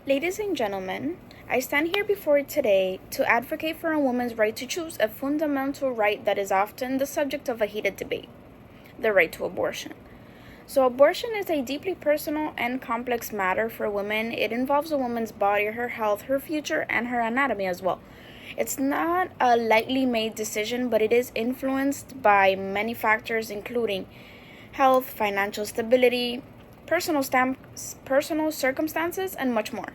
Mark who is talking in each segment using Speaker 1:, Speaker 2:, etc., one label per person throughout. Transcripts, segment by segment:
Speaker 1: Ladies and gentlemen, I stand here before you today to advocate for a woman's right to choose, a fundamental right that is often the subject of a heated debate: the right to abortion. So, abortion is a deeply personal and complex matter for women. It involves a woman's body, her health, her future, and her anatomy as well. It's not a lightly made decision, but it is influenced by many factors, including health, financial stability, personal circumstances, and much more.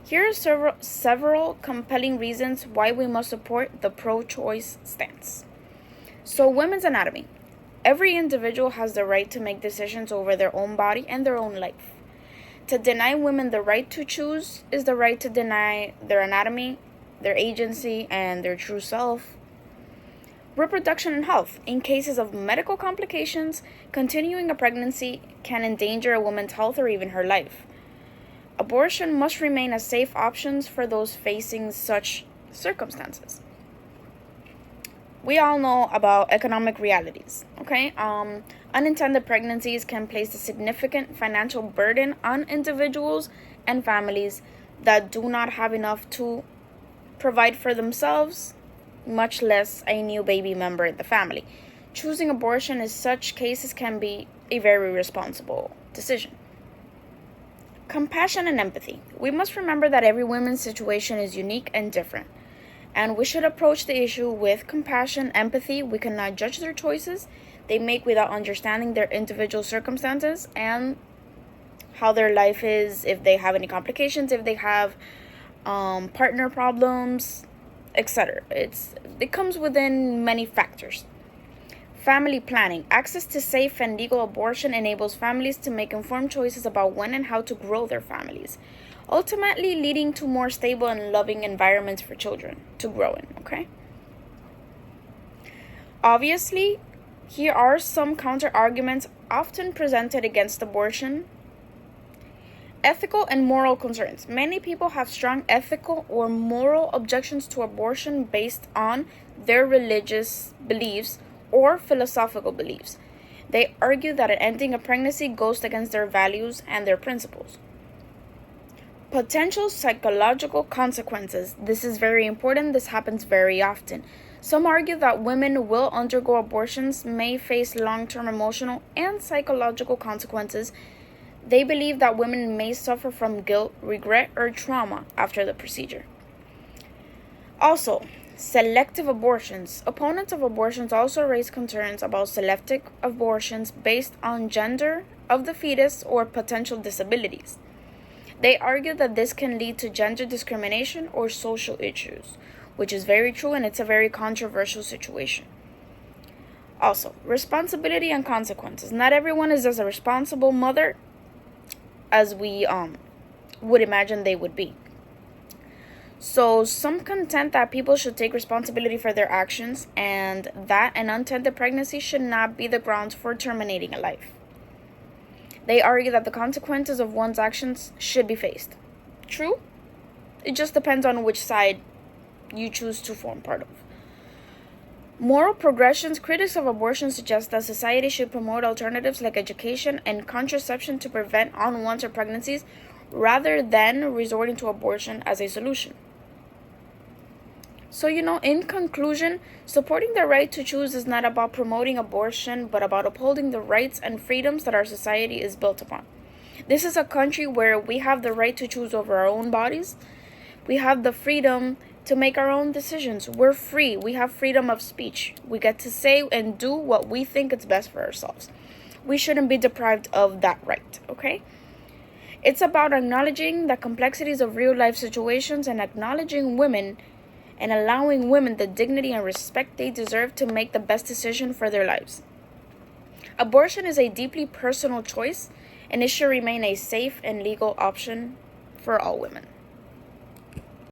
Speaker 1: Here are several compelling reasons why we must support the pro-choice stance. So, women's anatomy. Every individual has the right to make decisions over their own body and their own life. To deny women the right to choose is the right to deny their anatomy, their agency, and their true self. Reproduction and health. In cases of medical complications, continuing a pregnancy can endanger a woman's health or even her life. Abortion must remain a safe option for those facing such circumstances. We all know about economic realities, okay? Unintended pregnancies can place a significant financial burden on individuals and families that do not have enough to provide for themselves, much less a new baby member in the family. Choosing abortion in such cases can be a very responsible decision. Compassion and empathy. We must remember that every woman's situation is unique and different, and we should approach the issue with compassion, empathy. We cannot judge their choices they make without understanding their individual circumstances and how their life is, if they have any complications, if they have partner problems, etc. It comes within many factors. Family planning. Access to safe and legal abortion enables families to make informed choices about when and how to grow their families, ultimately leading to more stable and loving environments for children to grow in, okay? Obviously, here are some counter-arguments often presented against abortion. Ethical and moral concerns. Many people have strong ethical or moral objections to abortion based on their religious beliefs or philosophical beliefs. They argue that ending a pregnancy goes against their values and their principles. Potential psychological consequences. This is very important. This happens very often. Some argue that women will undergo abortions may face long-term emotional and psychological consequences. They believe that women may suffer from guilt, regret, or trauma after the procedure. Also, selective abortions. Opponents of abortions also raise concerns about selective abortions based on gender of the fetus or potential disabilities. They argue that this can lead to gender discrimination or social issues, which is very true, and it's a very controversial situation. Also, responsibility and consequences. Not everyone is as a responsible mother as we would imagine they would be. So some contend that people should take responsibility for their actions, and that an unintended pregnancy should not be the grounds for terminating a life. They argue that the consequences of one's actions should be faced. True? It just depends on which side you choose to form part of. Moral progressions. Critics of abortion suggest that society should promote alternatives like education and contraception to prevent unwanted pregnancies rather than resorting to abortion as a solution. So, in conclusion, supporting the right to choose is not about promoting abortion, but about upholding the rights and freedoms that our society is built upon. This is a country where we have the right to choose over our own bodies. We have the freedom to make our own decisions. We're free. We have freedom of speech. We get to say and do what we think is best for ourselves. We shouldn't be deprived of that right, okay? It's about acknowledging the complexities of real-life situations and acknowledging women and allowing women the dignity and respect they deserve to make the best decision for their lives. Abortion is a deeply personal choice, and it should remain a safe and legal option for all women.